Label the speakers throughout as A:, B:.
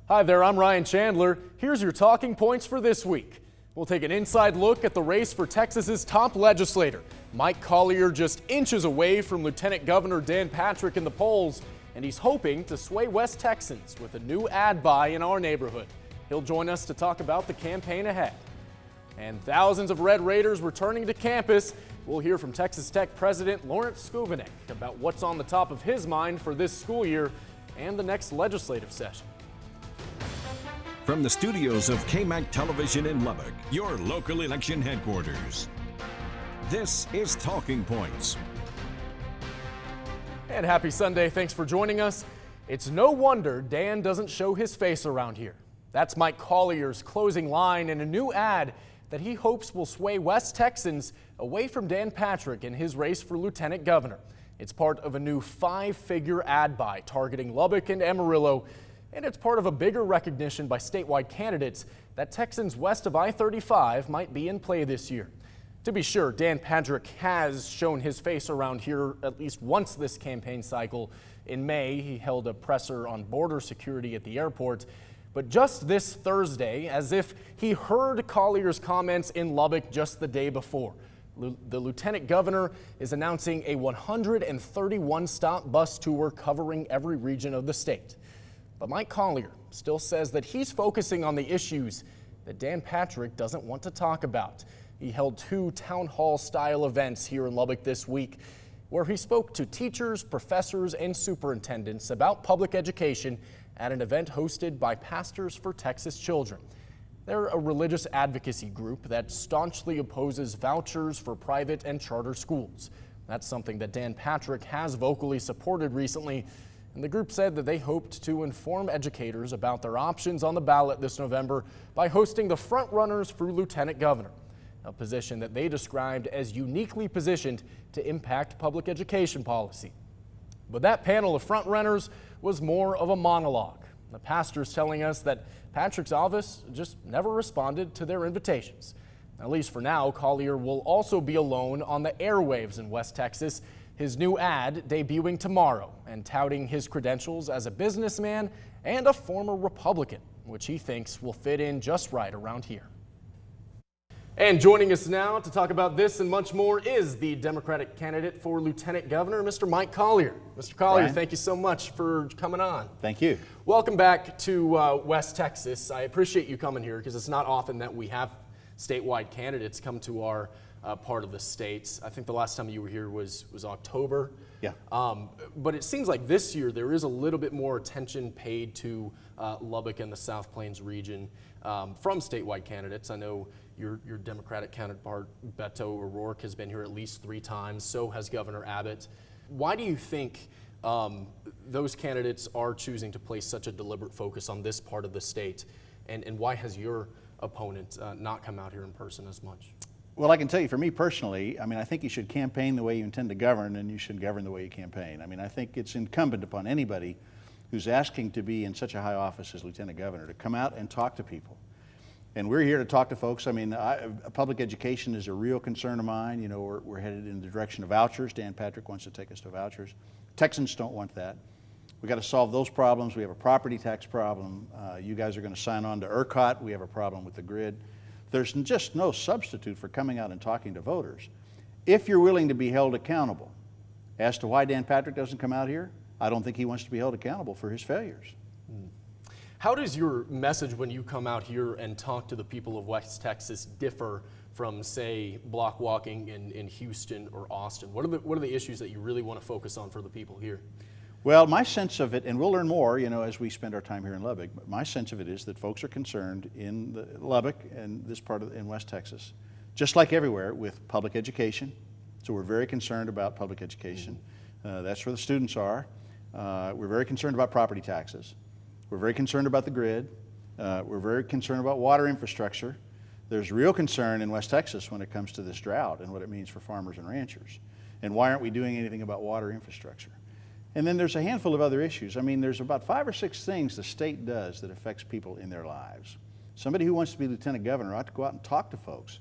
A: Hi there, I'm Ryan Chandler. Here's your talking points for this week. We'll take an inside look at the race for Texas's top legislator. Mike Collier just inches away from Lieutenant Governor Dan Patrick in the polls, and he's hoping to sway West Texans with a new ad buy in our neighborhood. He'll join us to talk about the campaign ahead. And thousands of Red Raiders returning to campus. We'll hear from Texas Tech President Lawrence Skubanek about what's on the top of his mind for this school year and the next legislative session.
B: From the studios of KAMC Television in Lubbock, your local election headquarters. This is Talking Points.
A: And happy Sunday. Thanks for joining us. It's no wonder Dan doesn't show his face around here. That's Mike Collier's closing line in a new ad that he hopes will sway West Texans away from Dan Patrick in his race for lieutenant governor. It's part of a new 5-figure ad buy targeting Lubbock and Amarillo, and it's part of a bigger recognition by statewide candidates that Texans west of I-35 might be in play this year. To be sure, Dan Patrick has shown his face around here at least once this campaign cycle. In May, he held a presser on border security at the airport. But just this Thursday, as if he heard Collier's comments in Lubbock just the day before, the lieutenant governor is announcing a 131-stop bus tour covering every region of the state. But Mike Collier still says that he's focusing on the issues that Dan Patrick doesn't want to talk about. He held 2 town hall style events here in Lubbock this week where he spoke to teachers, professors, and superintendents about public education at an event hosted by Pastors for Texas Children. They're a religious advocacy group that staunchly opposes vouchers for private and charter schools. That's something that Dan Patrick has vocally supported recently. And the group said that they hoped to inform educators about their options on the ballot this November by hosting the front runners for lieutenant governor, a position that they described as uniquely positioned to impact public education policy. But that panel of front runners was more of a monologue. The pastors telling us that Patrick's office just never responded to their invitations. At least for now, Collier will also be alone on the airwaves in West Texas. His new ad debuting tomorrow and touting his credentials as a businessman and a former Republican, which he thinks will fit in just right around here. And joining us now to talk about this and much more is the Democratic candidate for Lieutenant Governor, Mr. Mike Collier. Mr. Collier,
C: Brian,
A: thank you so much for coming on.
C: thank you.
A: Welcome back to West Texas. I appreciate you coming here because it's not often that we have statewide candidates come to our part of the state. I think the last time you were here was October.
C: Yeah.
A: But it seems like this year there is a little bit more attention paid to Lubbock and the South Plains region from statewide candidates. I know your Democratic counterpart, Beto O'Rourke, has been here at least 3 times. So has Governor Abbott. Why do you think those candidates are choosing to place such a deliberate focus on this part of the state? And why has your opponent not come out here in person as much?
C: Well, I can tell you for me personally, I think you should campaign the way you intend to govern, and you should govern the way you campaign. I think it's incumbent upon anybody who's asking to be in such a high office as Lieutenant Governor to come out and talk to people. And we're here to talk to folks. Public education is a real concern of mine. You know, we're headed in the direction of vouchers. Dan Patrick wants to take us to vouchers. Texans don't want that. We got to solve those problems. We have a property tax problem. You guys are going to sign on to ERCOT. We have a problem with the grid. There's just no substitute for coming out and talking to voters. If you're willing to be held accountable as to why Dan Patrick doesn't come out here, I don't think he wants to be held accountable for his failures.
A: How does your message when you come out here and talk to the people of West Texas differ from, say, block walking in Houston or Austin? What are the issues that you really want to focus on for the people here?
C: Well, my sense of it, and we'll learn more, as we spend our time here in Lubbock, but my sense of it is that folks are concerned in Lubbock and this part in West Texas, just like everywhere, with public education. So we're very concerned about public education. That's where the students are. We're very concerned about property taxes. We're very concerned about the grid. We're very concerned about water infrastructure. There's real concern in West Texas when it comes to this drought and what it means for farmers and ranchers. And why aren't we doing anything about water infrastructure? And then there's a handful of other issues. There's about 5 or 6 things the state does that affects people in their lives. Somebody who wants to be lieutenant governor ought to go out and talk to folks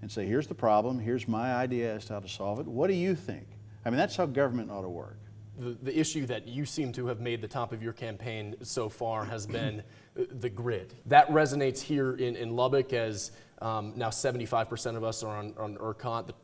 C: and say, here's the problem, here's my idea as to how to solve it. What do you think? That's how government ought to work.
A: the issue that you seem to have made the top of your campaign so far has been the grid. That resonates here in Lubbock, as now 75% of us are on ERCOT, the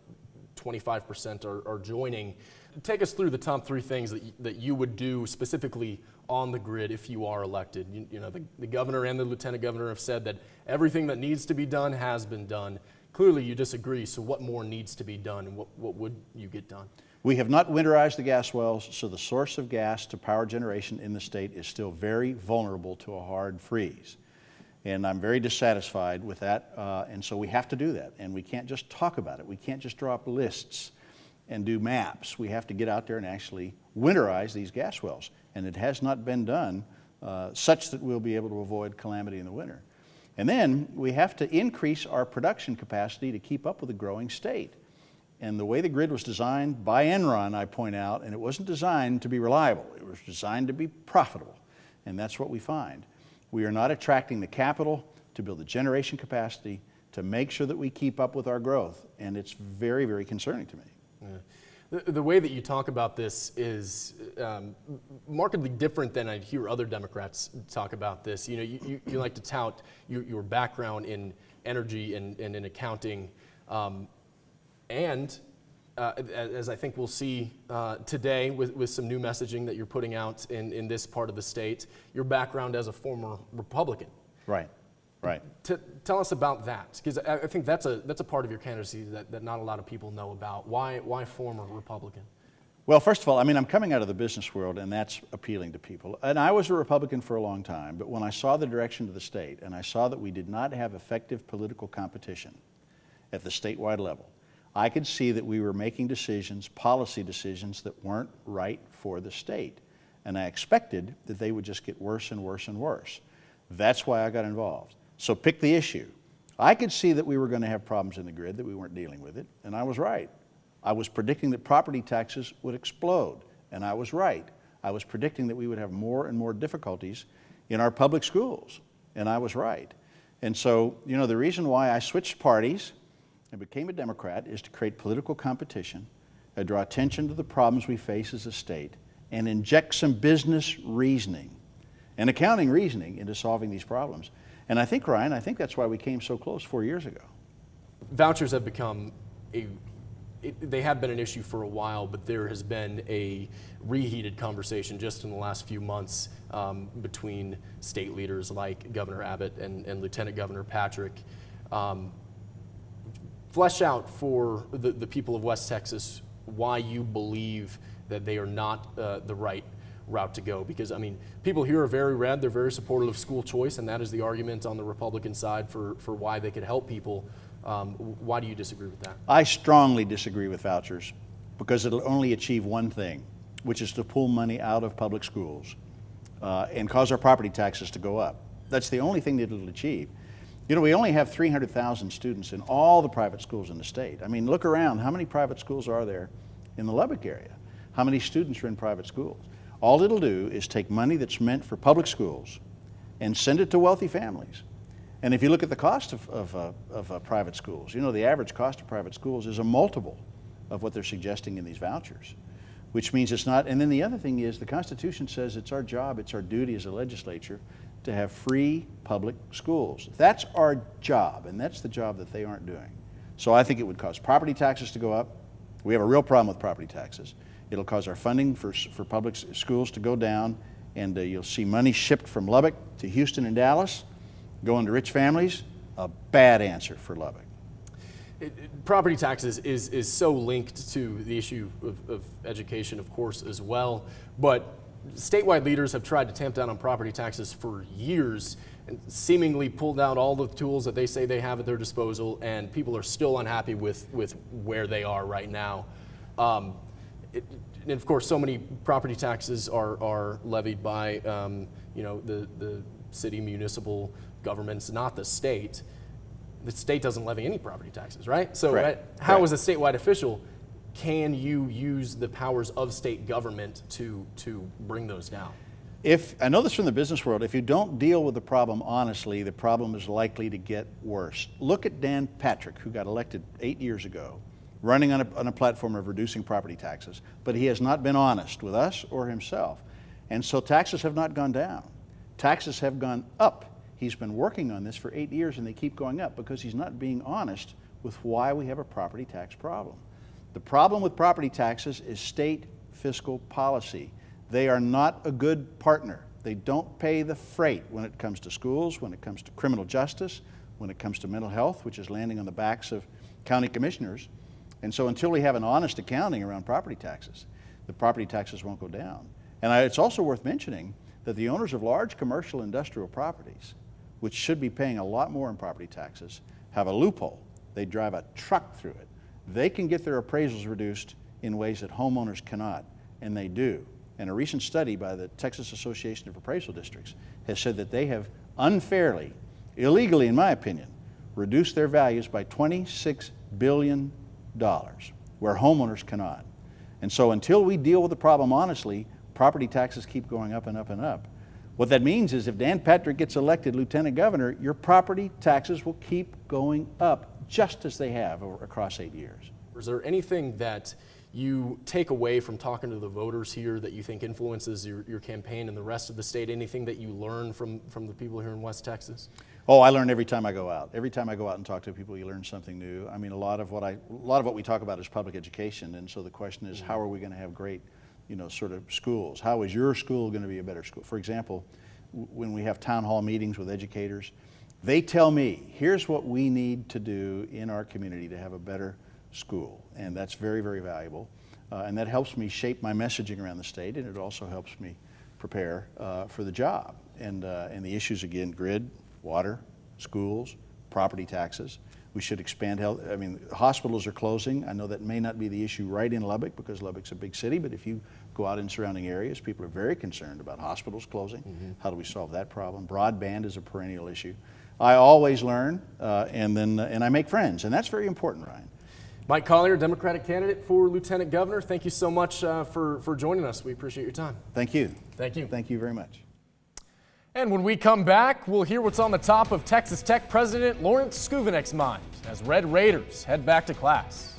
A: 25% are joining. Take us through the top 3 things that you would do specifically on the grid if you are elected. You know, the governor and the lieutenant governor have said that everything that needs to be done has been done. Clearly you disagree, so what more needs to be done, and what would you get done?
C: We have not winterized the gas wells, so the source of gas to power generation in the state is still very vulnerable to a hard freeze. And I'm very dissatisfied with that, and so we have to do that. And we can't just talk about it. We can't just draw up lists and do maps. We have to get out there and actually winterize these gas wells. And it has not been done such that we'll be able to avoid calamity in the winter. And then we have to increase our production capacity to keep up with the growing state. And the way the grid was designed by Enron, I point out, and it wasn't designed to be reliable. It was designed to be profitable. And that's what we find. We are not attracting the capital to build the generation capacity to make sure that we keep up with our growth. And it's very, very concerning to me.
A: Yeah. The way that you talk about this is markedly different than I hear other Democrats talk about this. You know, you like to tout your background in energy and in accounting. And as I think we'll see today with some new messaging that you're putting out in this part of the state, your background as a former Republican.
C: Right, right.
A: Tell us about that, because I think that's a part of your candidacy that not a lot of people know about. Why former Republican?
C: Well, first of all, I mean, I'm coming out of the business world, and that's appealing to people. And I was a Republican for a long time, but when I saw the direction of the state, and I saw that we did not have effective political competition at the statewide level, I could see that we were making decisions, policy decisions, that weren't right for the state. And I expected that they would just get worse and worse and worse. That's why I got involved. So pick the issue. I could see that we were going to have problems in the grid, that we weren't dealing with it, and I was right. I was predicting that property taxes would explode, and I was right. I was predicting that we would have more and more difficulties in our public schools, and I was right. And so, you know, the reason why I switched parties and became a Democrat is to create political competition, draw attention to the problems we face as a state, and inject some business reasoning and accounting reasoning into solving these problems. And I think, Ryan, that's why we came so close 4 years ago.
A: Vouchers have become they have been an issue for a while, but there has been a reheated conversation just in the last few months between state leaders like Governor Abbott and Lieutenant Governor Patrick. Flesh out for the people of West Texas why you believe that they are not the right route to go. Because, I mean, people here are very red, they're very supportive of school choice, and that is the argument on the Republican side for why they could help people. Why do you disagree with that?
C: I strongly disagree with vouchers because it'll only achieve one thing, which is to pull money out of public schools and cause our property taxes to go up. That's the only thing that it'll achieve. You know, we only have 300,000 students in all the private schools in the state. I mean, look around. How many private schools are there in the Lubbock area? How many students are in private schools? All it'll do is take money that's meant for public schools and send it to wealthy families. And if you look at the cost of private schools, you know, the average cost of private schools is a multiple of what they're suggesting in these vouchers, which means it's not. And then the other thing is the Constitution says it's our job, it's our duty as a legislature to have free public schools. That's our job, and that's the job that they aren't doing. So I think it would cause property taxes to go up. We have a real problem with property taxes. It'll cause our funding for public schools to go down, and you'll see money shipped from Lubbock to Houston and Dallas, going to rich families. A bad answer for Lubbock.
A: Property taxes is so linked to the issue of education, of course, as well, but statewide leaders have tried to tamp down on property taxes for years and seemingly pulled out all the tools that they say they have at their disposal, and people are still unhappy with where they are right now. And of course, so many property taxes are levied by you know, the city municipal governments, not the state. The state doesn't levy any property taxes, right? So how, as a statewide official, can you use the powers of state government to bring those down?
C: I know this from the business world, if you don't deal with the problem honestly, the problem is likely to get worse. Look at Dan Patrick, who got elected 8 years ago, running on a platform of reducing property taxes, but he has not been honest with us or himself. And so taxes have not gone down. Taxes have gone up. He's been working on this for 8 years and they keep going up because he's not being honest with why we have a property tax problem. The problem with property taxes is state fiscal policy. They are not a good partner. They don't pay the freight when it comes to schools, when it comes to criminal justice, when it comes to mental health, which is landing on the backs of county commissioners. And so until we have an honest accounting around property taxes, the property taxes won't go down. And it's also worth mentioning that the owners of large commercial industrial properties, which should be paying a lot more in property taxes, have a loophole. They drive a truck through it. They can get their appraisals reduced in ways that homeowners cannot, and they do. And a recent study by the Texas Association of Appraisal Districts has said that they have unfairly, illegally in my opinion, reduced their values by $26 billion, where homeowners cannot. And so until we deal with the problem honestly, property taxes keep going up and up and up. What that means is if Dan Patrick gets elected lieutenant governor, your property taxes will keep going up just as they have across 8 years.
A: Is there anything that you take away from talking to the voters here that you think influences your campaign in the rest of the state? Anything that you learn from the people here in West Texas?
C: Oh, I learn every time I go out. Every time I go out and talk to people, you learn something new. I mean, a lot of what we talk about is public education, and so the question is, how are we going to have great, sort of schools? How is your school going to be a better school? For example, when we have town hall meetings with educators, they tell me, here's what we need to do in our community to have a better school, and that's very, very valuable. And that helps me shape my messaging around the state, and it also helps me prepare for the job. And the issues, again, grid, water, schools, property taxes. We should expand health. I mean, hospitals are closing. I know that may not be the issue right in Lubbock because Lubbock's a big city, but if you go out in surrounding areas, people are very concerned about hospitals closing. Mm-hmm. How do we solve that problem? Broadband is a perennial issue. I always learn, and I make friends, and that's very important, Ryan.
A: Mike Collier, Democratic candidate for Lieutenant Governor, thank you so much for joining us. We appreciate your time.
C: Thank you.
A: Thank you.
C: Thank you very much.
A: And when we come back, we'll hear what's on the top of Texas Tech President Lawrence Skuvenek's mind as Red Raiders head back to class.